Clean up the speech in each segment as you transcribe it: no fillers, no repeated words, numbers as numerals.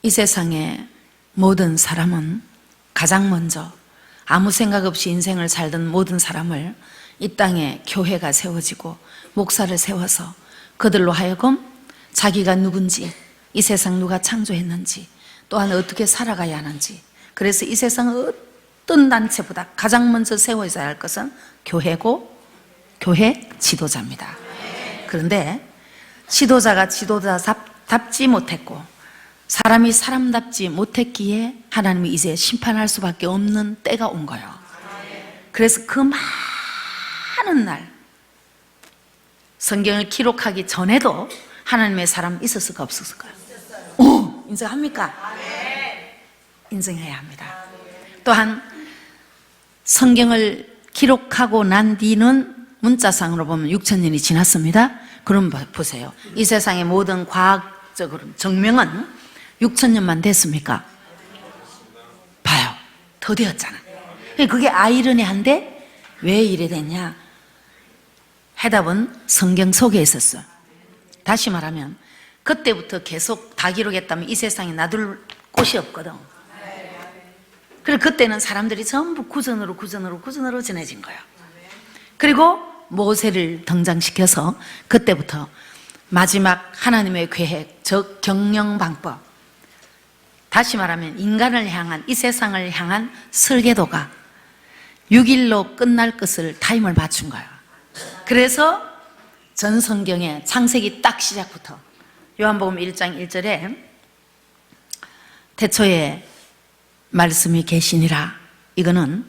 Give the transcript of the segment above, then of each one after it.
이 세상의 모든 사람은 가장 먼저 아무 생각 없이 인생을 살던 모든 사람을 이 땅에 교회가 세워지고 목사를 세워서 그들로 하여금 자기가 누군지, 이 세상 누가 창조했는지, 또한 어떻게 살아가야 하는지, 그래서 이 세상 어떤 단체보다 가장 먼저 세워져야 할 것은 교회고 교회 지도자입니다. 그런데 지도자가 지도자답지 못했고 사람이 사람답지 못했기에 하나님이 이제 심판할 수밖에 없는 때가 온 거예요. 그래서 그 많은 날 성경을 기록하기 전에도 하나님의 사람 있었을까 없었을까요? 오, 인정합니까? 인정해야 합니다. 또한 성경을 기록하고 난 뒤는 문자상으로 보면 6,000년이 지났습니다. 그럼 보세요. 이 세상의 모든 과학적으로 증명은 6,000년만 됐습니까? 봐요. 더 되었잖아. 그게 아이러니한데 왜 이래 됐냐? 해답은 성경 속에 있었어. 다시 말하면 그때부터 계속 다 기록했다면 이 세상에 놔둘 곳이 없거든. 그리고 그때는 사람들이 전부 구전으로 전해진 거예요. 그리고 모세를 등장시켜서 그때부터 마지막 하나님의 계획, 즉 경영방법, 다시 말하면 인간을 향한, 이 세상을 향한 설계도가 6일로 끝날 것을 타임을 맞춘 거예요. 그래서 전 성경의 창세기 딱 시작부터 요한복음 1장 1절에 태초에 말씀이 계시니라, 이거는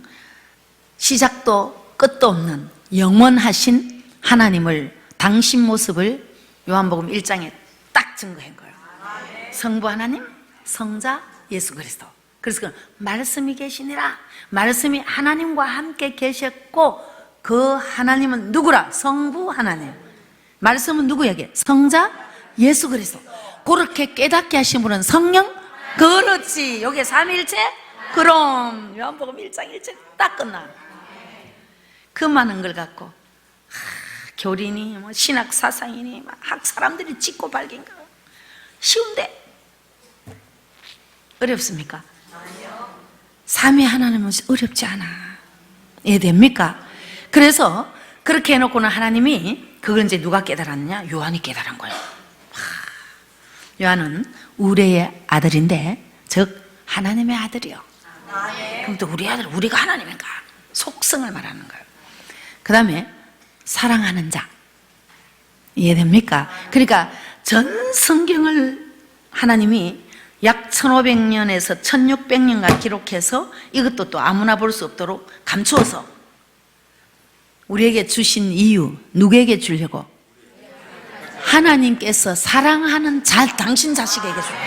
시작도 끝도 없는 영원하신 하나님을, 당신 모습을 요한복음 1장에 딱 증거한 거예요. 성부 하나님, 성자 예수 그리스도. 그래서 그 말씀이 계시니라, 말씀이 하나님과 함께 계셨고 그 하나님은 누구라? 성부 하나님. 말씀은 누구에게? 성자 예수 그리스도. 그렇게 깨닫게 하신 분은 성령? 그렇지. 여기에 삼위일체? 그럼 요한복음 1장 1절 딱 끝나. 그 많은 걸 갖고 교리니 뭐 신학 사상이니 막 학 사람들이 짓고 밝힌 거 쉬운데 어렵습니까? 삼위 하나님은 어렵지 않아. 이해됩니까? 그래서 그렇게 해놓고는 하나님이 그걸 이제 누가 깨달았냐? 요한이 깨달은 거예요. 요한은 우레의 아들인데, 즉 하나님의 아들이요. 그럼 또 우리 아들, 우리가 하나님인가? 속성을 말하는 거예요. 그 다음에 사랑하는 자. 이해됩니까? 그러니까 전 성경을 하나님이 약 1500년에서 1600년간 기록해서 이것도 또 아무나 볼 수 없도록 감추어서 우리에게 주신 이유, 누구에게 주려고? 하나님께서 사랑하는 자, 당신 자식에게 주려고.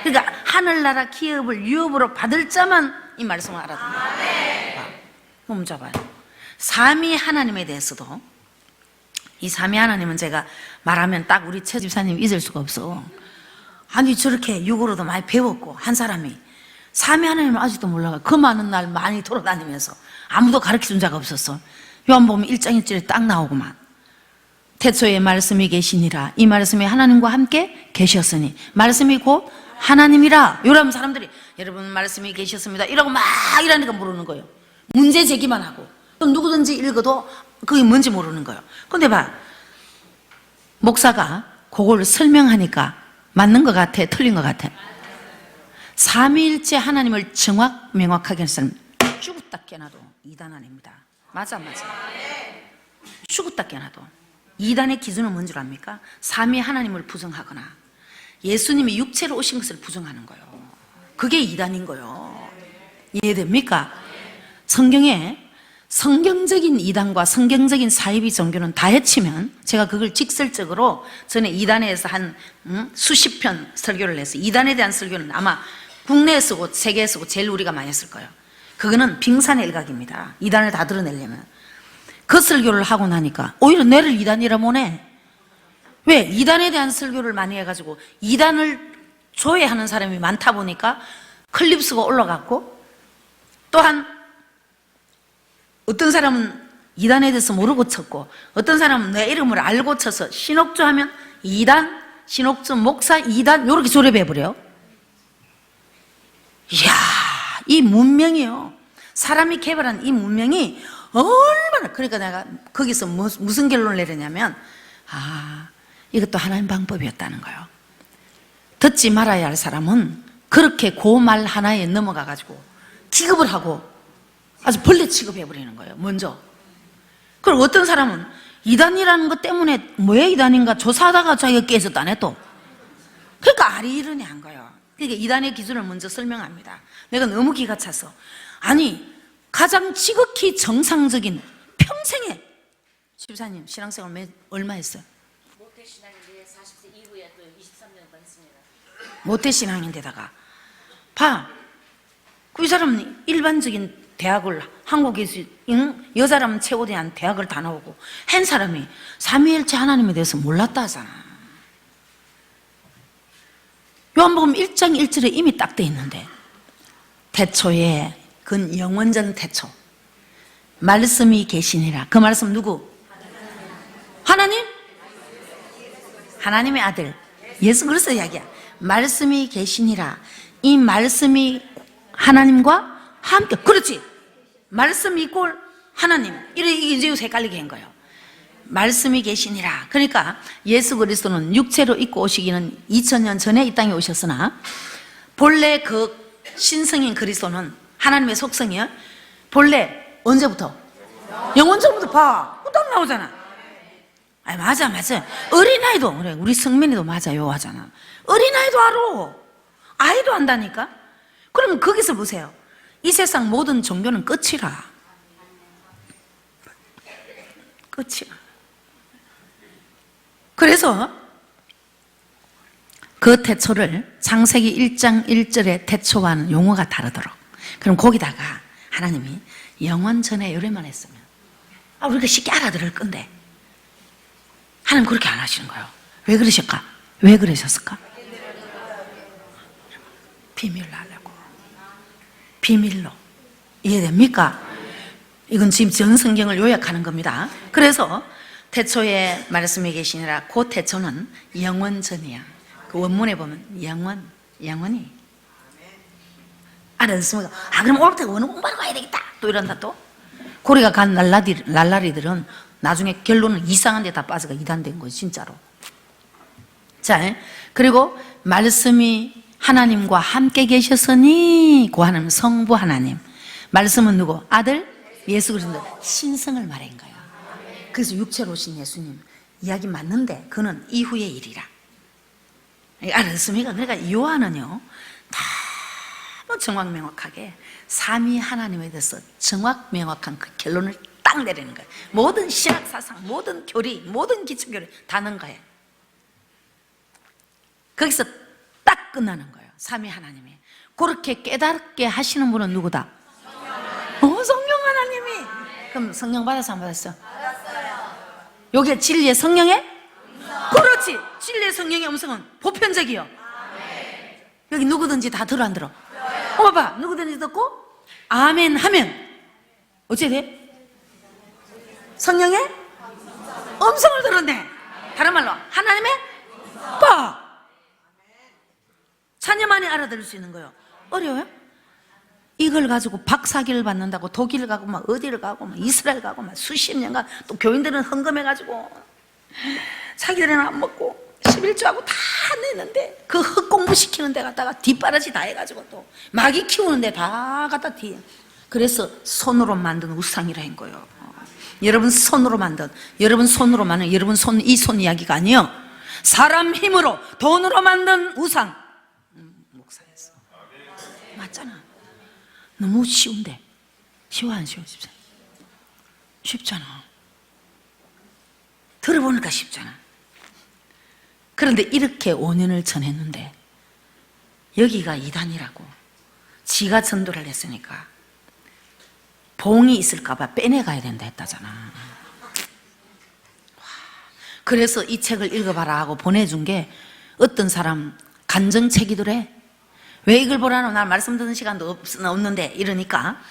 그러니까 하늘나라 기업을 유업으로 받을 자만 이 말씀을 알아듣는. 몸 잡아요. 삼위 하나님에 대해서도, 이 삼위 하나님은 제가 말하면 딱 우리 최 집사님 잊을 수가 없어. 아니 저렇게 육으로도 많이 배웠고 한 사람이 삼위 하나님을 아직도 몰라가 그 많은 날 많이 돌아다니면서 아무도 가르쳐준 자가 없었어. 요한복음 1장 1절에 딱 나오구만. 태초에 말씀이 계시니라, 이 말씀이 하나님과 함께 계셨으니 말씀이 곧 하나님이라. 이러면 사람들이 여러분 말씀이 계셨습니다 이러고 막 이러니까 모르는 거예요. 문제 제기만 하고 누구든지 읽어도 그게 뭔지 모르는 거예요. 근데 봐, 목사가 그걸 설명하니까 맞는 것 같아, 틀린 것 같아? 삼위일체 하나님을 명확하게 하는 사람 죽었다 깨나도 이단 아닙니다. 맞아. 죽었다 깨나도. 이단의 기준은 뭔 줄 압니까? 삼위 하나님을 부정하거나 예수님이 육체로 오신 것을 부정하는 거예요. 그게 이단인 거예요. 이해됩니까? 성경에 성경적인 이단과 성경적인 사이비 종교는 다 해치면, 제가 그걸 직설적으로 전에 이단에서 한 수십 편 설교를 해서, 이단에 대한 설교는 아마 국내에 쓰고 세계에 쓰고 제일 우리가 많이 했을 거예요. 그거는 빙산의 일각입니다. 이단을 다 드러내려면. 그 설교를 하고 나니까 오히려 뇌를 이단이라 못해. 왜? 이단에 대한 설교를 많이 해가지고 이단을 조회하는 사람이 많다 보니까 클립수가 올라갔고, 또한 어떤 사람은 이단에 대해서 모르고 쳤고 어떤 사람은 내 이름을 알고 쳐서 신옥주 하면 이단, 신옥주 목사 이단 이렇게 조립해버려요. 이야, 이 문명이요, 사람이 개발한 이 문명이 얼마나, 그러니까 내가 거기서 무슨 결론을 내리냐면, 이것도 하나님 방법이었다는 거예요. 듣지 말아야 할 사람은 그렇게 그 말 하나에 넘어가가지고 기급을 하고 아주 벌레 취급해버리는 거예요, 먼저. 그리고 어떤 사람은 이단이라는 것 때문에 왜 이단인가 조사하다가 자기가 깨졌다네 또. 그러니까 아리이러니 한 거예요. 그러니까 이단의 기준을 먼저 설명합니다. 내가 너무 기가 차서. 아니, 가장 지극히 정상적인 평생에, 집사님 신앙생활 얼마 했어요? 모태신앙인데 40세 이후에 또 23년간 했습니다. 모태신앙인데다가 봐, 그 사람은 일반적인 대학을, 한국에서 여자라면 최고대한 대학을 다 나오고 한 사람이 삼위일체 하나님에 대해서 몰랐다 하잖아. 요한복음 1장 1절에 이미 딱 돼 있는데, 태초에 그 영원전 태초 말씀이 계시니라. 그 말씀 누구? 하나님? 하나님의 아들 예수 그리스도 이야기야. 말씀이 계시니라. 이 말씀이 하나님과 함께, 그렇지, 말씀 이꼴 하나님, 이게 이제 요새 헷갈리게 한 거예요. 말씀이 계시니라. 그러니까 예수 그리스도는 육체로 입고 오시기는 2000년 전에 이 땅에 오셨으나, 본래 그 신성인 그리스도는 하나님의 속성이요, 본래 언제부터? 영원전부터. 봐, 딱 나오잖아. 맞아. 어린아이도 그래, 우리 성민이도 맞아요 하잖아. 어린아이도 알아. 아이도 안다니까. 그럼 거기서 보세요. 이 세상 모든 종교는 끝이라. 끝이라. 그래서 그 태초를 창세기 1장 1절의 태초와는 용어가 다르도록, 그럼 거기다가 하나님이 영원전에 요래만 했으면 우리가 쉽게 알아들을 건데 하나님 그렇게 안 하시는 거예요. 왜 그러실까? 왜 그러셨을까? 비밀로 하려고. 비밀로. 이해됩니까? 이건 지금 전 성경을 요약하는 겁니다. 그래서 태초에 말씀이 계시니라. 그 태초는 영원전이야. 그 원문에 보면 영원히. 알았습니까? 그럼 오늘 때가 어느 공부하러 가야 되겠다 또 이런다. 또 고리가 간 날라리들은 나중에 결론은 이상한 데 다 빠져가 이단된 거예요, 진짜로. 자, 그리고 말씀이 하나님과 함께 계셨으니, 그 하나님 성부 하나님, 말씀은 누구? 아들 예수 그리스도, 신성을 말한 거예요. 그래서 육체로 오신 예수님 이야기 맞는데 그는 이후의 일이라. 알았습니까? 그러니까 요한은요 너무 정확명확하게 삼위 하나님에 대해서 정확명확한 그 결론을 딱 내리는 거예요. 모든 신학사상, 모든 교리, 모든 기초교리 다 넣은 거예요. 거기서 딱 끝나는 거예요. 삼위 하나님이. 그렇게 깨닫게 하시는 분은 누구다? 성령 하나님이. 그럼 성령 받았어, 안 받았어? 받았어요. 여기에 진리의 성령의? 그렇지. 진리의 성령의 음성은 보편적이요. 여기 누구든지 다 들어 안 들어? 봐봐, 누구든지 듣고 아멘 하면 어째 돼? 성령의 음성을 들었네. 다른 말로 하나님의 봐, 자녀만이 알아들을 수 있는 거예요. 어려워요? 이걸 가지고 박사기를 받는다고 독일 가고 막 어디를 가고 막 이스라엘 가고 막 수십 년간, 또 교인들은 헌금해가지고 자기들은 안 먹고 11조하고 다 냈는데 그 헛공부 시키는 데 갖다가 뒷바라지 다 해가지고 또 마귀 키우는 데 다 갖다 뒤에. 그래서 손으로 만든 우상이라 한 거예요. 여러분 손으로 만든, 여러분 손으로 만든, 여러분 손, 이 손 이야기가 아니에요. 사람 힘으로 돈으로 만든 우상. 목사였어. 맞잖아. 너무 쉬운데. 쉬워 안 쉬워? 쉽잖아. 들어보니까 쉽잖아. 그런데 이렇게 5년을 전했는데 여기가 이단이라고 지가 전도를 했으니까 봉이 있을까봐 빼내가야 된다 했다잖아. 그래서 이 책을 읽어봐라 하고 보내준 게 어떤 사람 간정책이더래. 왜 이걸 보라노? 나 말씀 듣는 시간도 없는데 이러니까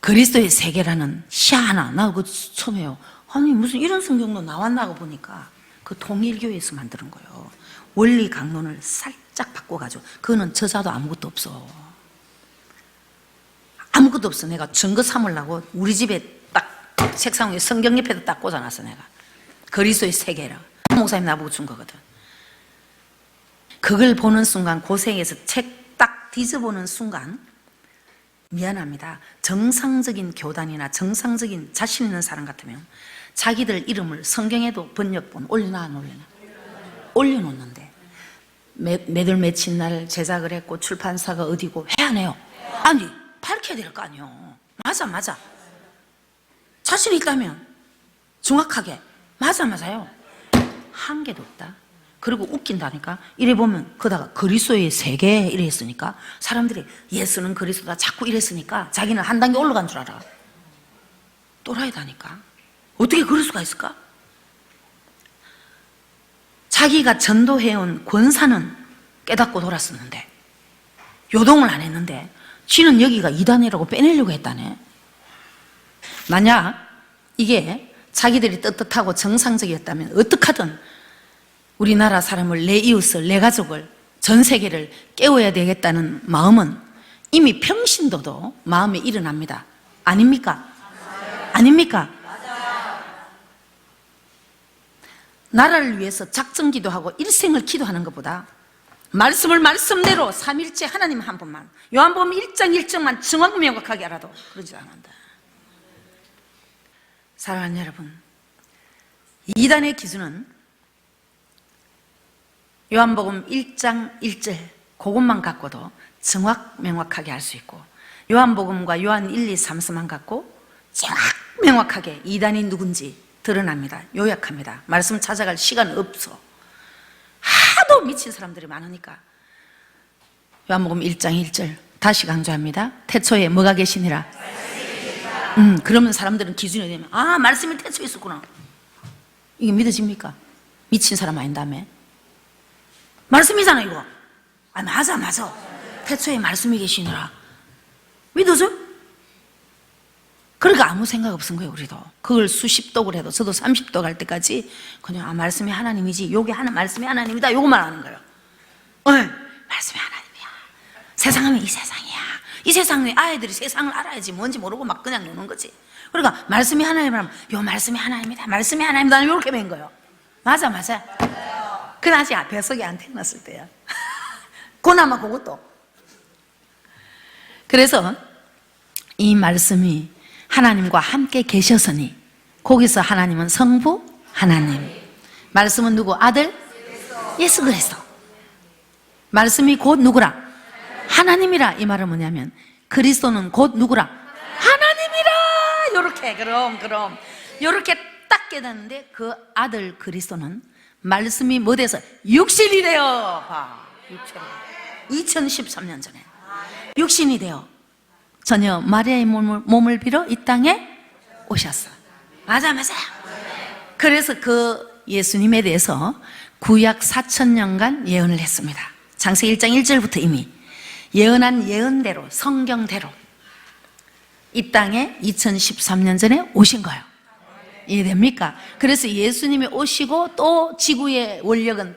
그리스도의 세계라는 희한하, 나 그거 처음에요. 아니 무슨 이런 성경도 나왔나 하고 보니까 그 통일교회에서 만드는 거예요. 원리 강론을 살짝 쫙 바꿔가지고. 그거는 저자도 아무것도 없어. 아무것도 없어. 내가 증거 삼으려고 우리 집에 딱 책상 위에 성경 옆에도 딱 꽂아놨어. 내가 그리스도의 세계라. 목사님 나보고 준 거거든. 그걸 보는 순간, 고생해서 책 딱 뒤져보는 순간, 미안합니다, 정상적인 교단이나 정상적인 자신 있는 사람 같으면 자기들 이름을 성경에도 번역본 올려놔 안 올려놔? 올려놓는데 매달 며칠 날 제작을 했고 출판사가 어디고 해 안 해요? 아니, 밝혀야 될 거 아니에요. 맞아. 자신 있다면 정확하게 맞아요. 한 개도 없다. 그리고 웃긴다니까. 이래 보면 거다가 그리스도의 세계 이래 했으니까 사람들이 예수는 그리스도다 자꾸 이랬으니까 자기는 한 단계 올라간 줄 알아. 또라이다니까. 어떻게 그럴 수가 있을까? 자기가 전도해온 권사는 깨닫고 돌았었는데 요동을 안 했는데 지는 여기가 이단이라고 빼내려고 했다네. 만약 이게 자기들이 떳떳하고 정상적이었다면 어떡하든 우리나라 사람을, 내 이웃을, 내 가족을, 전 세계를 깨워야 되겠다는 마음은 이미 평신도도 마음에 일어납니다. 아닙니까? 아닙니까? 나라를 위해서 작정기도 하고 일생을 기도하는 것보다 말씀을 말씀대로 삼일째 하나님 한 분만, 요한복음 1장 1절만 정확 명확하게 알아도 그러지 않는다. 사랑하는 여러분, 이단의 기준은 요한복음 1장 1절 그것만 갖고도 정확 명확하게 알 수 있고, 요한복음과 요한 1, 2, 3서만 갖고 정확 명확하게 이단이 누군지 드러납니다. 요약합니다. 말씀 찾아갈 시간 없어. 하도 미친 사람들이 많으니까. 요한복음 1장 1절 다시 강조합니다. 태초에 뭐가 계시니라? 그러면 사람들은 기준이 되면 아, 말씀이 태초에 있었구나. 이게 믿어집니까? 미친 사람 아닌다며? 말씀이잖아 이거. 아, 맞아. 태초에 말씀이 계시니라. 믿어줘? 그러니까 아무 생각 없은 거예요. 우리도 그걸 수십 독을 해도, 저도 30독 할 때까지 그냥 아, 말씀이 하나님이지, 요게 말씀이 하나님이다, 요거만 하는 거예요. 말씀이 하나님이야. 세상하면 이 세상이야. 이 세상에 아이들이 세상을 알아야지 뭔지 모르고 막 그냥 노는 거지. 그러니까 말씀이 하나님이라면 요 말씀이 하나님이다, 말씀이 하나님이다, 이렇게 된 거예요. 맞아. 그건 아직 뱃속에 안 태어났을 때야. 그나마 그것도. 그래서 이 말씀이 하나님과 함께 계셔서니, 거기서 하나님은 성부 하나님, 말씀은 누구? 아들? 예수 그리스도. 말씀이 곧 누구라? 하나님이라. 이 말은 뭐냐면 그리스도는 곧 누구라? 하나님이라. 요렇게 그럼 요렇게 딱 깨닫는데 그 아들 그리스도는 말씀이 뭐 돼서 육신이 되어, 2013년 전에 육신이 되어 전혀 마리아의 몸을 빌어 이 땅에 오셨어. 맞아. 그래서 그 예수님에 대해서 구약 4,000년간 예언을 했습니다. 창세기 1장 1절부터 이미 예언한 예언대로, 성경대로 이 땅에 2013년 전에 오신 거예요. 이해됩니까? 그래서 예수님이 오시고 또 지구의 원력은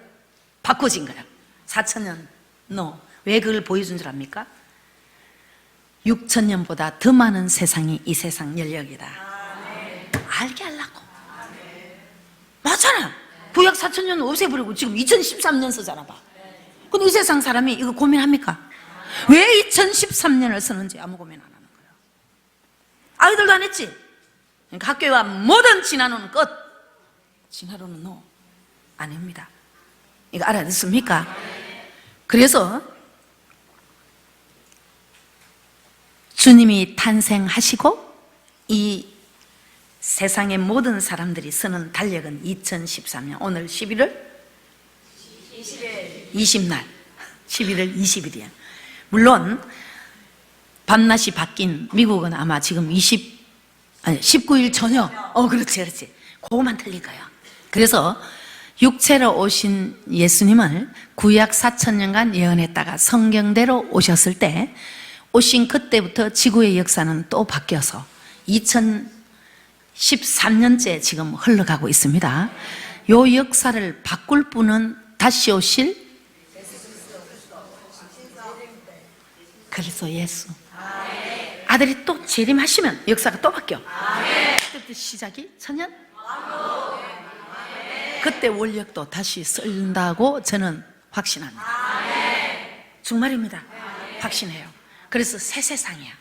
바꿔진 거예요. 4,000년 왜 그걸 보여준 줄 압니까? 6,000년보다 더 많은 세상이 이 세상 연력이다. 알게 하려고. 맞잖아. 구약 4,000년 없애버리고 지금 2013년 쓰잖아 봐. 근데 이 세상 사람이 이거 고민합니까? 왜 2013년을 쓰는지 아무 고민 안 하는 거예요. 아이들도 안 했지. 그러니까 학교와 모든 진화론은 끝. 진화론은 노. 아닙니다. 이거 알아듣습니까? 그래서 주님이 탄생하시고 이 세상의 모든 사람들이 쓰는 달력은 2013년 오늘 11월 20날 11월 20일이야. 물론 밤낮이 바뀐 미국은 아마 지금 19일 저녁. 그렇지. 그거만 틀린 거예요. 그래서 육체로 오신 예수님을 구약 4,000년간 예언했다가 성경대로 오셨을 때 오신 그때부터 지구의 역사는 또 바뀌어서 2013년째 지금 흘러가고 있습니다. 요 역사를 바꿀 분은 다시 오실 그리스도 예수. 아들이 또 재림하시면 역사가 또 바뀌어. 그때 시작이 천년. 그때 원력도 다시 쓴다고 저는 확신합니다. 정말입니다. 확신해요. 그래서 새 세상이야.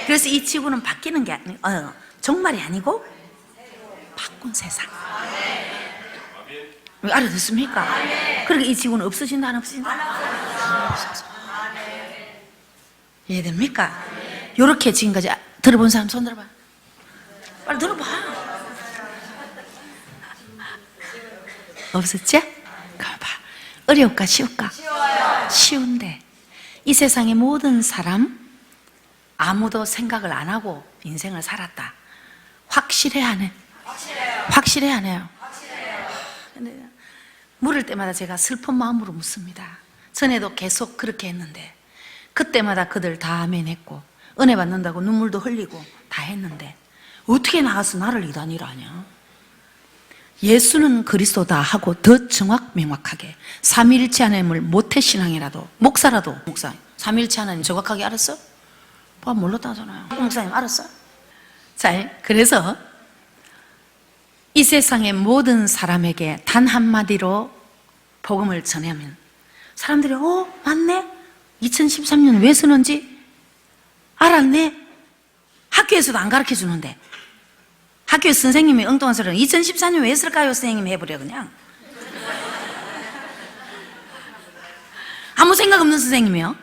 그래서 이 지구는 바뀌는 게 정말이 아니고 바꾼 세상. 알아듣습니까? 그러니까 이 지구는 없어진다 안 없어진다? 이해됩니까? 이렇게 지금까지 들어본 사람 손 들어봐. 빨리 들어봐. 없었지? 가봐. 어려울까 쉬울까? 쉬운데 이 세상의 모든 사람 아무도 생각을 안 하고 인생을 살았다. 확실해 안 해? 확실해 안 해요? 근데 물을 때마다 제가 슬픈 마음으로 묻습니다. 전에도 계속 그렇게 했는데 그때마다 그들 다 아멘했고 은혜 받는다고 눈물도 흘리고 다 했는데 어떻게 나가서 나를 이단이라 하냐? 예수는 그리스도다 하고 더 명확하게 삼위일체 하나님을 모태신앙이라도 목사라도 목사 삼위일체 하나님 정확하게 알았어? 봐 몰랐다잖아요. 목사님 알았어? 자, 그래서 이 세상의 모든 사람에게 단 한마디로 복음을 전하면 사람들이 맞네? 2013년 왜 쓰는지 알았네? 학교에서도 안 가르쳐 주는데 학교 선생님이 엉뚱한 소리를 2014년 왜 쓸까요? 선생님 해버려 그냥. 아무 생각 없는 선생님이요.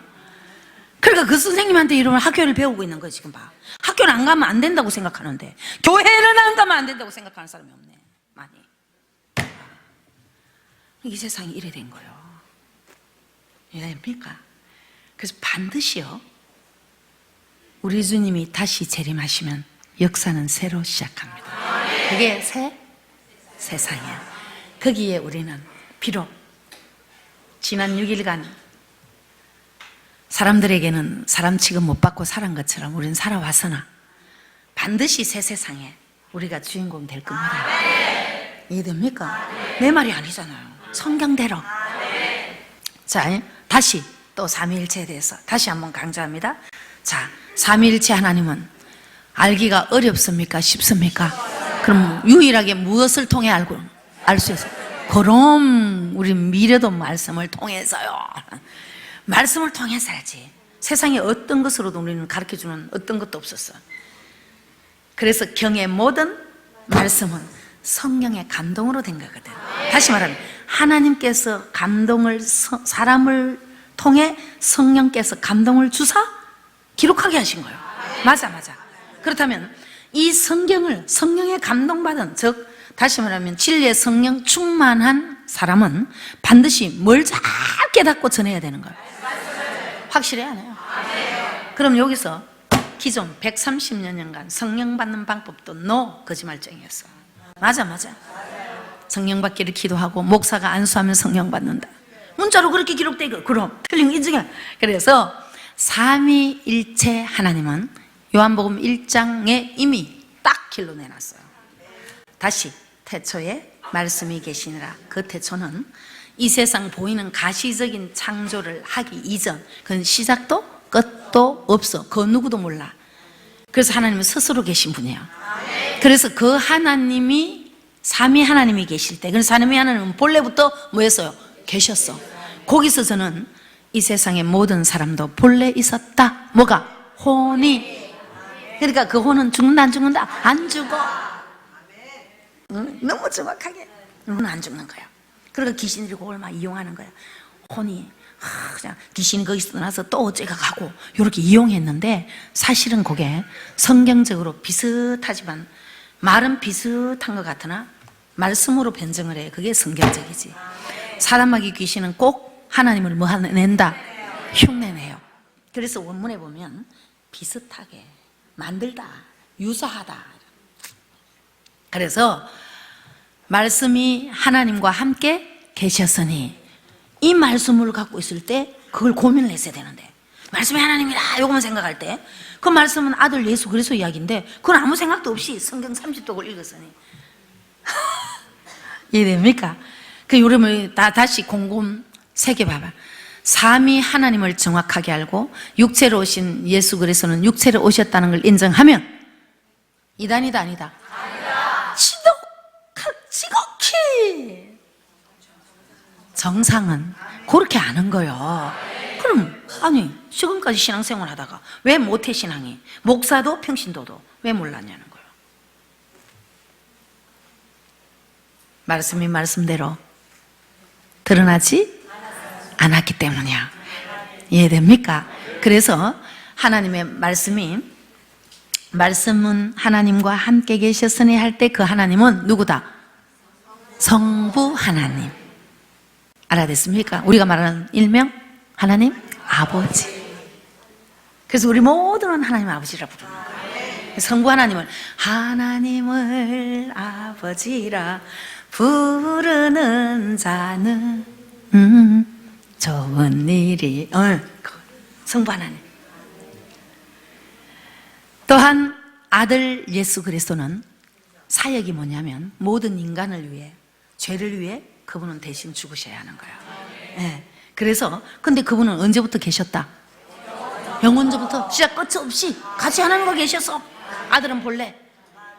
그러니까 그 선생님한테 이러면 학교를 배우고 있는 거예요. 지금 봐. 학교를 안 가면 안 된다고 생각하는데 교회는 안 가면 안 된다고 생각하는 사람이 없네. 많이. 이 세상이 이래 된 거예요. 이해됩니까? 그래서 반드시요 우리 주님이 다시 재림하시면 역사는 새로 시작합니다. 그게 새 세상이야. 거기에 우리는 비록 지난 6일간 사람들에게는 사람 취급 못 받고 살은 것처럼 우리는 살아왔으나 반드시 새 세상에 우리가 주인공 될 겁니다. 이해됩니까? 내 말이 아니잖아요. 성경대로. 자, 다시 또 삼위일체에 대해서 다시 한번 강조합니다. 자, 삼위일체 하나님은 알기가 어렵습니까? 쉽습니까? 그럼 유일하게 무엇을 통해 알 수 있어요? 그럼 우리 미래도 말씀을 통해서요. 말씀을 통해서 알지. 세상에 어떤 것으로도 우리는 가르쳐주는 어떤 것도 없었어. 그래서 경의 모든 말씀은 성령의 감동으로 된 거거든. 다시 말하면 하나님께서 감동을 사람을 통해 성령께서 감동을 주사 기록하게 하신 거예요. 맞아. 그렇다면 이 성경을 성령의 감동받은, 즉 다시 말하면 진리의 성령 충만한 사람은 반드시 뭘 잘 깨닫고 전해야 되는 거예요. 확실해 안 해요? 그럼 여기서 기존 130년간 성령 받는 방법도 거짓말쟁이였어. 맞아. 성령 받기를 기도하고 목사가 안수하면 성령 받는다. 문자로 그렇게 기록되고 그럼 틀린 거 인정해. 그래서 삼위일체 하나님은 요한복음 1장에 이미 딱 길러내놨어요. 다시 태초에 말씀이 계시니라. 그 태초는 이 세상 보이는 가시적인 창조를 하기 이전, 그건 시작도 끝도 없어. 그 누구도 몰라. 그래서 하나님은 스스로 계신 분이에요. 그래서 그 하나님이 삼위 하나님이 계실 때, 그래서 삼위 하나님은 본래부터 뭐 했어요? 계셨어. 거기서 저는 이 세상의 모든 사람도 본래 있었다. 뭐가? 혼이. 그러니까 그 혼은 죽는다 안 죽는다? 안 죽어. 너무 정확하게. 혼은 안 죽는 거야. 그러니까 귀신들이 그걸 막 이용하는 거야. 혼이 그냥 귀신이 거기서 떠나서 또 어째가 가고 이렇게 이용했는데 사실은 그게 성경적으로 비슷하지만 말은 비슷한 것 같으나 말씀으로 변증을 해. 그게 성경적이지. 사람마귀 귀신은 꼭 하나님을 뭐 낸다? 흉내내요. 그래서 원문에 보면 비슷하게 만들다, 유사하다. 그래서 말씀이 하나님과 함께 계셨으니 이 말씀을 갖고 있을 때 그걸 고민을 했어야 되는데 말씀이 하나님이라 요것만 생각할 때 그 말씀은 아들 예수 그리스도 이야기인데 그건 아무 생각도 없이 성경 30독을 읽었으니 이해됩니까? 그 요즘을 다시 곰곰 새겨봐봐. 삼위 하나님을 정확하게 알고 육체로 오신 예수 그리스도는 육체로 오셨다는 걸 인정하면 이단이다 아니다? 아니다. 지극히 정상은 그렇게 아는 거예요. 그럼 아니 지금까지 신앙생활 하다가 왜 못해 신앙이? 목사도 평신도도 왜 몰랐냐는 거예요. 말씀이 말씀대로 드러나지 않았기 때문이야. 이해됩니까? 그래서 하나님의 말씀은 하나님과 함께 계셨으니 할 때 그 하나님은 누구다? 성부 하나님. 알아듣습니까? 우리가 말하는 일명 하나님 아버지. 그래서 우리 모두는 하나님 아버지라 부르는 거예요. 성부 하나님을 아버지라 부르는 자는 좋은 일이 성부 하나님. 또한 아들 예수 그리스도는 사역이 뭐냐면 모든 인간을 위해 죄를 위해 그분은 대신 죽으셔야 하는 거예요. 네. 그래서 근데 그분은 언제부터 계셨다? 영원전부터 시작 끝 없이 같이 하나님과 계셔서 아들은 본래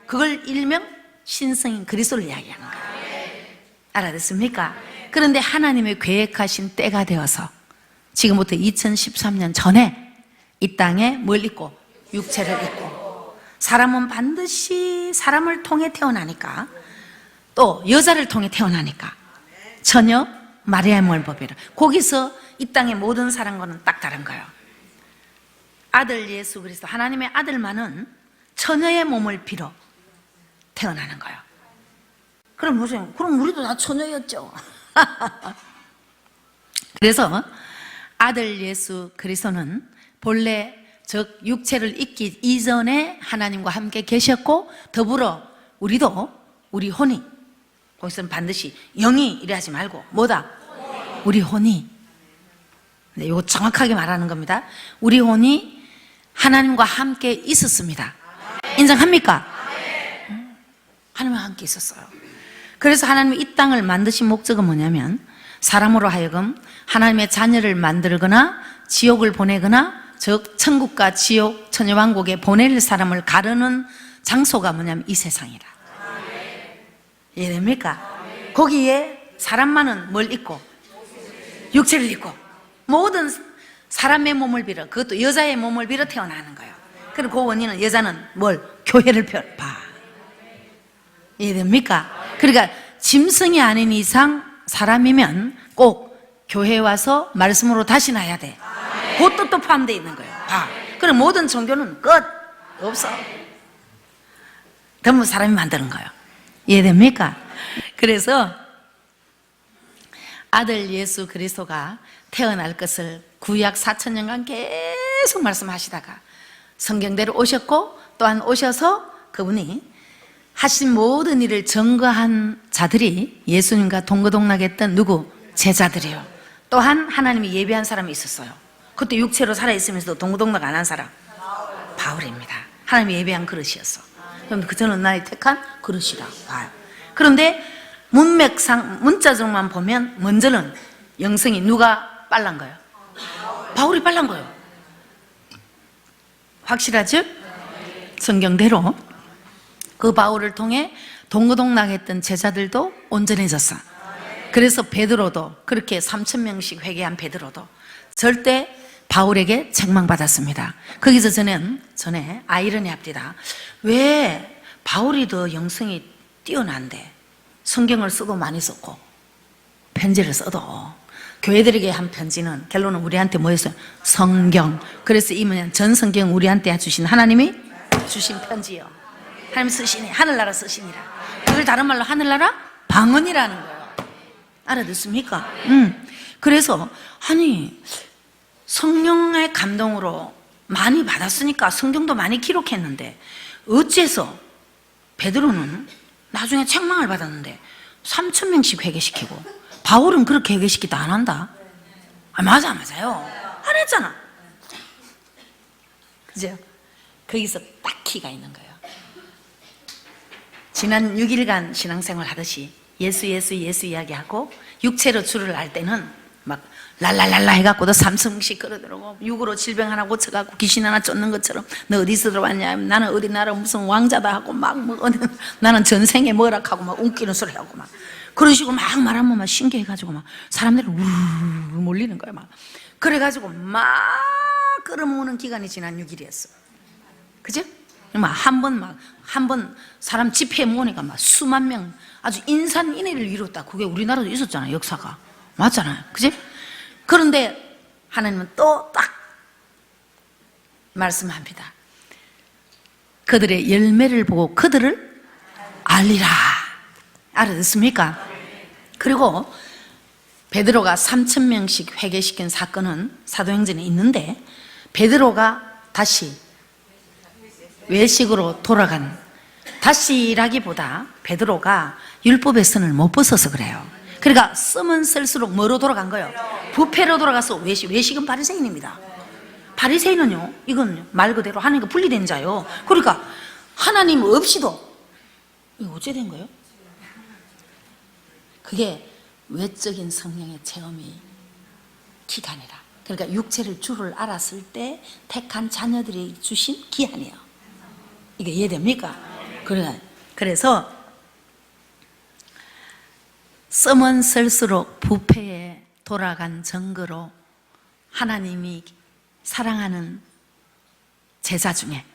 그걸 일명 신성인 그리스도를 이야기하는 거예요. 알아듣습니까? 그런데 하나님의 계획하신 때가 되어서 지금부터 2013년 전에 이 땅에 뭘 입고? 육체를 입고. 사람은 반드시 사람을 통해 태어나니까 또 여자를 통해 태어나니까 처녀 마리아의 몸을 법이라. 거기서 이 땅의 모든 사람과는 딱 다른 거예요. 아들 예수 그리스도 하나님의 아들만은 처녀의 몸을 빌어 태어나는 거예요. 그럼 우리도 다 처녀였죠. 그래서 아들 예수 그리스도는 본래 즉 육체를 입기 이전에 하나님과 함께 계셨고 더불어 우리도 우리 혼이 거기서는 반드시 영이 이래 하지 말고 뭐다? 우리 혼이. 네, 이거 정확하게 말하는 겁니다. 우리 혼이 하나님과 함께 있었습니다. 인정합니까? 하나님과 함께 있었어요. 그래서 하나님이 이 땅을 만드신 목적은 뭐냐면 사람으로 하여금 하나님의 자녀를 만들거나 지옥을 보내거나 즉 천국과 지옥 천녀왕국에 보낼 사람을 가르는 장소가 뭐냐면 이 세상이라. 이해됩니까? 거기에 사람만은 뭘 입고? 육체를 입고 모든 사람의 몸을 빌어 그것도 여자의 몸을 빌어 태어나는 거예요. 그리고 그 원인은 여자는 뭘? 교회를 봐. 이해됩니까? 그러니까 짐승이 아닌 이상 사람이면 꼭 교회에 와서 말씀으로 다시 나야 돼. 그것도 또 포함되어 있는 거예요. 그럼 모든 종교는 끝 없어. 전부 사람이 만드는 거예요. 이해됩니까? 그래서 아들 예수 그리스도가 태어날 것을 구약 4,000년간 계속 말씀하시다가 성경대로 오셨고 또한 오셔서 그분이 하신 모든 일을 증거한 자들이 예수님과 동거동락했던 누구? 제자들이요. 또한 하나님이 예비한 사람이 있었어요. 그때 육체로 살아있으면서도 동거동락 안 한 사람 바울입니다. 하나님이 예비한 그릇이었어. 그럼 저는 나의 택한 그릇이라 봐요. 그런데 문맥상 문자적만 보면 먼저는 영성이 누가 빨란 거예요? 바울이 빨란 거예요. 확실하죠? 성경대로 그 바울을 통해 동거동락했던 제자들도 온전해졌어. 그래서 베드로도 그렇게 3,000명씩 회개한 베드로도 절대 바울에게 책망받았습니다. 거기서 전에 아이러니 합디다. 왜 바울이 더 영성이 뛰어난데 성경을 쓰고 많이 썼고 편지를 써도 교회들에게 한 편지는 결론은 우리한테 뭐였어요? 성경. 그래서 이 뭐냐 전 성경 우리한테 주신 하나님이 주신 편지요. 하나님 쓰시니 하늘나라 쓰시니라. 그걸 다른 말로 하늘나라 방언이라는 거예요. 알아듣습니까? 그래서 아니 성령의 감동으로 많이 받았으니까 성경도 많이 기록했는데 어째서 베드로는 나중에 책망을 받았는데 3,000명씩 회개시키고 바울은 그렇게 회개시키도 안 한다? 맞아요. 안 했잖아. 그죠? 거기서 딱 키가 있는 거예요. 지난 6일간 신앙생활 하듯이 예수 이야기하고 육체로 주를 알 때는 막 랄랄랄라 해갖고도 삼성씩 끌어들어오고 육으로 질병 하나 고쳐갖고 귀신 하나 쫓는 것처럼 너 어디서 들어왔냐, 나는 어디 나라 무슨 왕자다 하고 막 나는 전생에 뭐라 하고 막 웃기는 소리 하고 막 그런 식으로 막 말하면 막 신기해가지고 막 사람들이 우르르 몰리는 거야. 막 그래가지고 막 끌어모으는 기간이 지난 6일이었어. 그죠? 한 번 사람 집회에 모으니까 막 수만 명 아주 인산인해를 이뤘다. 그게 우리나라도 있었잖아요, 역사가. 맞잖아요, 그지? 그런데 하나님은 또 딱 말씀합니다. 그들의 열매를 보고 그들을 알리라. 알아듣습니까? 그리고 베드로가 3,000명씩 회개시킨 사건은 사도행전에 있는데 베드로가 다시 외식으로 돌아간, 다시라기보다 베드로가 율법의 선을 못 벗어서 그래요. 그러니까 쓰면 쓸수록 뭐로 돌아간 거예요? 부패로 돌아가서 외식은 바리새인입니다. 바리새인은요, 이건 말 그대로 하나님과 분리된 자요. 그러니까 하나님 없이도, 이거 어째 된 거예요? 그게 외적인 성령의 체험이 기간이라. 그러니까 육체를 주를 알았을 때 택한 자녀들이 주신 기한이에요. 이게 이해됩니까? 그래서 쓰면 쓸수록 부패에 돌아간 증거로 하나님이 사랑하는 제자 중에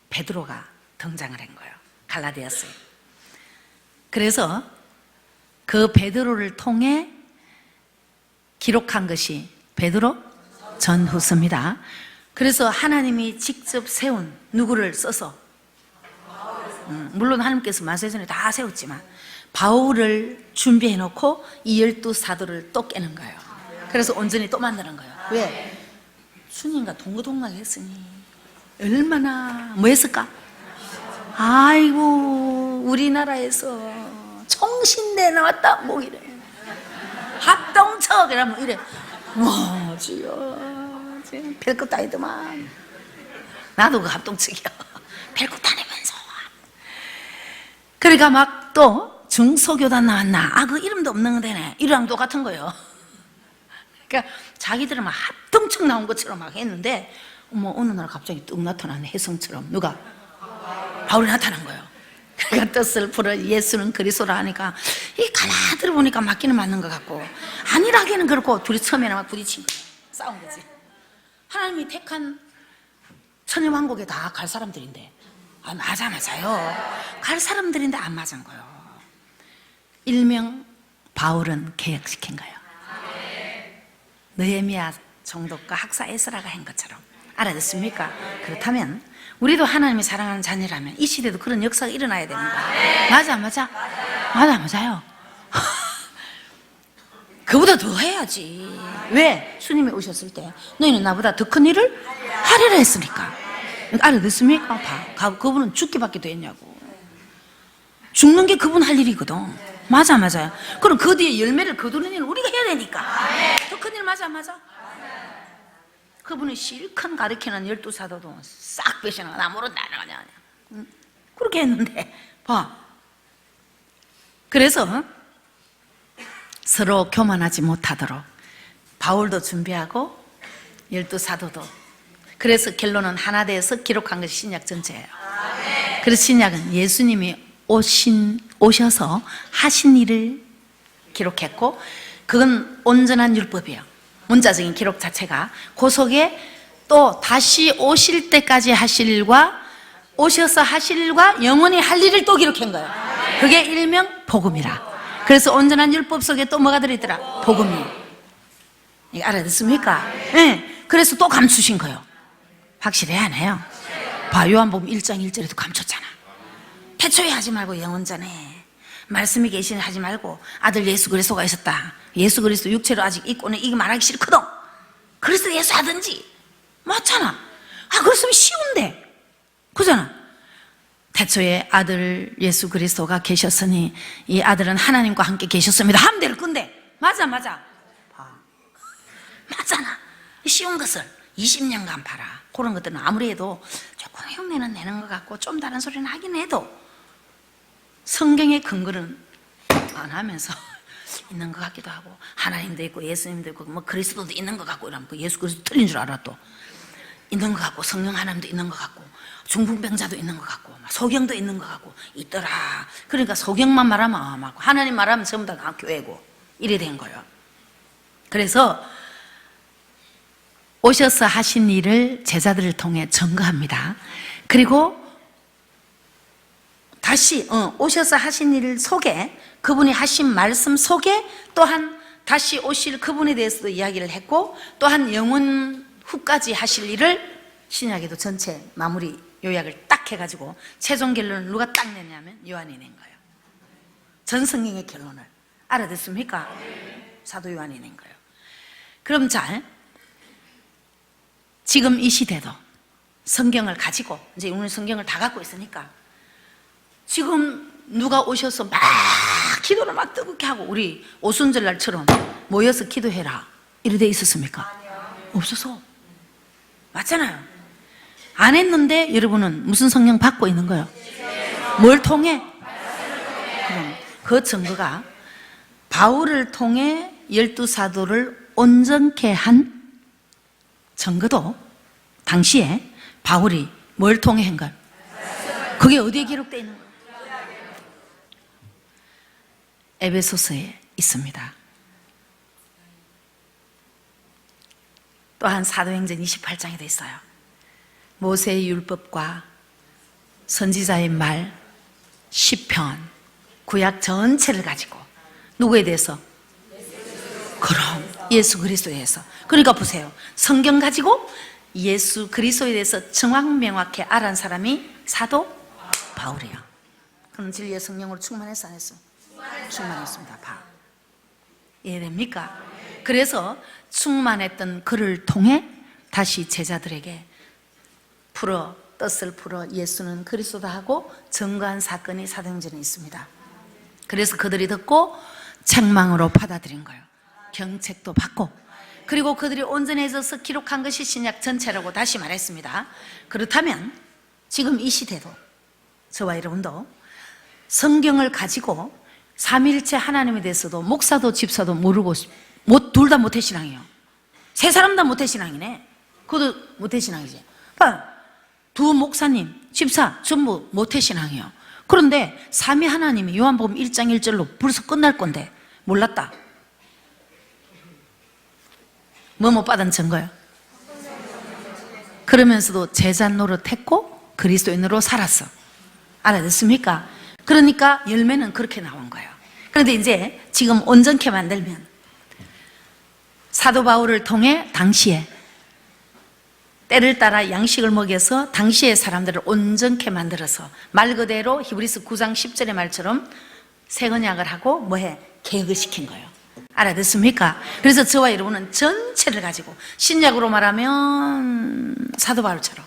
베드로가 등장을 한 거예요. 갈라디아서에. 그래서 그 베드로를 통해 기록한 것이 베드로 전후서입니다. 그래서 하나님이 직접 세운 누구를 써서, 물론 하나님께서 마세전에 다 세웠지만 바울을 준비해 놓고 이 12사도를 또 깨는 거예요. 그래서 온전히 또 만드는 거예요. 왜? 주님과 동고동락 했으니 얼마나 뭐 했을까? 아이고, 우리나라에서 총신대 나왔다 뭐 이래, 합동척 이러면 이래, 와 주여 별것도 아니더만. 나도 그 합동척이야. 별것도 아니면서. 그러니까 막 또 중소교단 나왔나, 아 그 이름도 없는 데네, 이랑 똑같은 거예요. 그러니까 자기들은 막 합동척 나온 것처럼 막 했는데 어느 날 갑자기 뚝 나타나는 혜성처럼 누가? 바울이 나타난 거예요. 그러니까 뜻을 풀어 예수는 그리스도라 하니까 이 가만히 들어보니까 맞기는 맞는 것 같고 아니라기는 그렇고, 둘이 처음에는 막 부딪힌 거예요. 싸운 거지. 하나님이 택한 천일왕국에 다 갈 사람들인데, 맞아요. 갈 사람들인데 안 맞은 거예요. 일명 바울은 개혁시킨 거예요. 느헤미야 총독과 학사 에스라가 한 것처럼. 알아듣습니까? 그렇다면 우리도 하나님이 사랑하는 자녀라면 이 시대도 그런 역사가 일어나야 되는 거야. 맞아요. 그보다 더 해야지. 왜? 주님이 오셨을 때 너희는 나보다 더 큰 일을 하리라 했으니까. 알아듣습니까? 그분은 죽기밖에 됐냐고. 죽는 게 그분 할 일이거든. 맞아요. 그럼 그 뒤에 열매를 거두는 일은 우리가 해야 되니까. 더 큰 일. 맞아. 그분이 실컷 가르치는 12사도도 싹 빼시나, 나 모른다, 그렇게 했는데 봐. 그래서 서로 교만하지 못하도록 바울도 준비하고 12사도도. 그래서 결론은 하나 돼서 기록한 것이 신약 전체예요. 그래서 신약은 예수님이 오셔서 하신 일을 기록했고, 그건 온전한 율법이에요. 문자적인 기록 자체가. 그 속에 또 다시 오실 때까지 하실 일과 오셔서 하실 일과 영원히 할 일을 또 기록한 거예요. 그게 일명 복음이라. 그래서 온전한 율법 속에 또 뭐가 들어있더라? 복음이. 이거 알아듣습니까? 네. 그래서 또 감추신 거예요. 확실해 안 해요? 봐, 요한복음 1장 1절에도 감췄잖아. 태초에 하지 말고 영원전에 말씀이 계시니 하지 말고 아들 예수 그리스도가 있었다. 예수 그리스도 육체로 아직 있고는 이거 말하기 싫거든. 그리스도 예수 하든지. 맞잖아. 그랬으면 쉬운데. 그잖아. 태초에 아들 예수 그리스도가 계셨으니 이 아들은 하나님과 함께 계셨습니다 하면 될 건데. 맞아. 봐. 맞잖아. 쉬운 것을 20년간 봐라. 그런 것들은 아무리 해도 조금 흉내는 내는 것 같고 좀 다른 소리는 하긴 해도 성경의 근거는 안 하면서 있는 것 같기도 하고, 하나님도 있고 예수님도 있고 뭐 그리스도도 있는 것 같고 이러면 그 예수 그리스도 틀린 줄 알아. 또 있는 것 같고, 성령 하나님도 있는 것 같고, 중풍병자도 있는 것 같고, 소경도 있는 것 같고 있더라. 그러니까 소경만 말하면 막 하나님 말하면 전부 다 교회고 이래 된 거예요. 그래서 오셔서 하신 일을 제자들을 통해 증거합니다. 그리고 다시 오셔서 하신 일 속에, 그분이 하신 말씀 속에 또한 다시 오실 그분에 대해서도 이야기를 했고, 또한 영원 후까지 하실 일을 신약에도 전체 마무리 요약을 딱 해가지고 최종 결론을 누가 딱 냈냐면 요한이 낸 거예요. 전 성경의 결론을. 알아듣습니까? 사도 요한이 낸 거예요. 그럼 잘, 지금 이 시대도 성경을 가지고, 이제 오늘 성경을 다 갖고 있으니까 지금 누가 오셔서 막 기도를 막 뜨겁게 하고 우리 오순절날처럼 모여서 기도해라 이래 돼 있었습니까? 없어서. 맞잖아요. 안 했는데 여러분은 무슨 성령 받고 있는 거예요? 뭘 통해? 그럼 그 증거가 바울을 통해 12사도를 온전케 한 증거도 당시에 바울이 뭘 통해 한 거예요? 그게 어디에 기록되어 있는 거예요? 에베소서에 있습니다. 또한 사도행전 28장에도 있어요. 모세의 율법과 선지자의 말, 시편, 구약 전체를 가지고 누구에 대해서? 그럼 예수 그리스도에 대해서. 그러니까 보세요, 성경 가지고 예수 그리스도에 대해서 정확 명확히 알아낸 사람이 사도 바울이에요. 그럼 진리의 성령으로 충만했어, 안 했어? 충만했습니다. 이해됩니까? 그래서 충만했던 그를 통해 다시 제자들에게 뜻을 풀어 예수는 그리스도다 하고 증거한 사건이 사도행전에 있습니다. 그래서 그들이 듣고 책망으로 받아들인 거예요. 경책도 받고, 그리고 그들이 온전해져서 기록한 것이 신약 전체라고 다시 말했습니다. 그렇다면 지금 이 시대도 저와 여러분도 성경을 가지고 삼위일체 하나님에 대해서도 목사도 집사도 모르고, 둘 다 모태신앙이에요. 세 사람 다 모태신앙이네. 그것도 모태신앙이지. 두 목사님, 집사 전부 모태신앙이에요. 그런데 삼위 하나님이 요한복음 1장 1절로 벌써 끝날 건데 몰랐다. 뭐 못 받은 증거예요? 그러면서도 제자 노릇했고 그리스도인으로 살았어. 알아듣습니까? 그러니까 열매는 그렇게 나온 거예요. 그런데 이제 지금 온전케 만들면 사도 바울을 통해 당시에 때를 따라 양식을 먹여서 당시의 사람들을 온전케 만들어서 말 그대로 히브리서 9장 10절의 말처럼 새 언약을 하고 뭐해? 개혁을 시킨 거예요. 알아듣습니까? 그래서 저와 여러분은 전체를 가지고 신약으로 말하면 사도 바울처럼,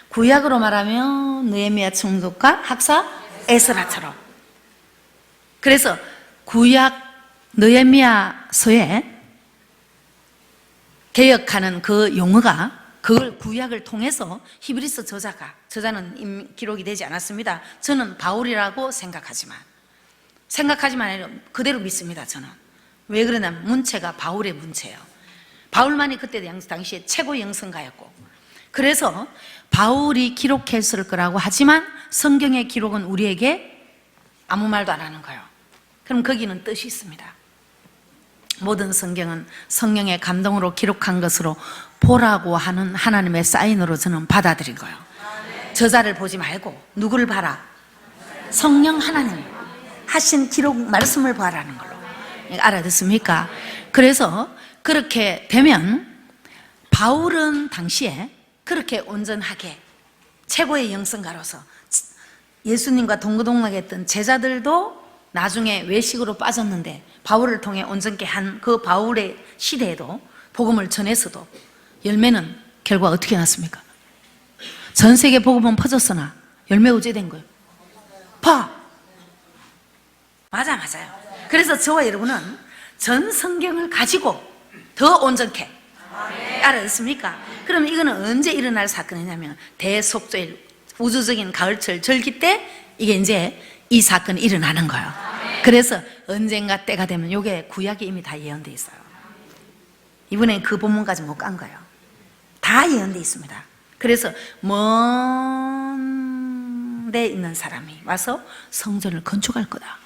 구약으로 말하면 느헤미야 총독과 학사 에스라처럼, 그래서 구약 느헤미야서에 개혁하는 그 용어가, 그걸 구약을 통해서 히브리서 저자는 기록이 되지 않았습니다. 저는 바울이라고 생각하지만 아니라 그대로 믿습니다. 저는. 왜 그러냐면 문체가 바울의 문체예요. 바울만이 그때 당시에 최고 영성가였고, 그래서 바울이 기록했을 거라고 하지만 성경의 기록은 우리에게 아무 말도 안 하는 거예요. 그럼 거기는 뜻이 있습니다. 모든 성경은 성령의 감동으로 기록한 것으로 보라고 하는 하나님의 사인으로 저는 받아들인 거예요. 저자를 보지 말고 누구를 봐라? 성령 하나님 하신 기록 말씀을 봐라는 걸로. 알아듣습니까? 그래서 그렇게 되면 바울은 당시에 그렇게 온전하게 최고의 영성가로서 예수님과 동고동락했던 제자들도 나중에 외식으로 빠졌는데 바울을 통해 온전케 한 그 바울의 시대에도 복음을 전해서도 열매는 결과 어떻게 났습니까? 전 세계 복음은 퍼졌으나 열매 어찌 된 거예요? 맞아요. 그래서 저와 여러분은 전 성경을 가지고 더 온전케. 알아듣습니까? 그럼 이거는 언제 일어날 사건이냐면 대속죄일, 우주적인 가을철 절기 때 이게 이제 이 사건이 일어나는 거예요. 그래서 언젠가 때가 되면 요게 구약에 이미 다 예언되어 있어요. 이번엔 그 본문까지 못 간 거예요. 다 예언되어 있습니다. 그래서 먼 데 있는 사람이 와서 성전을 건축할 거다.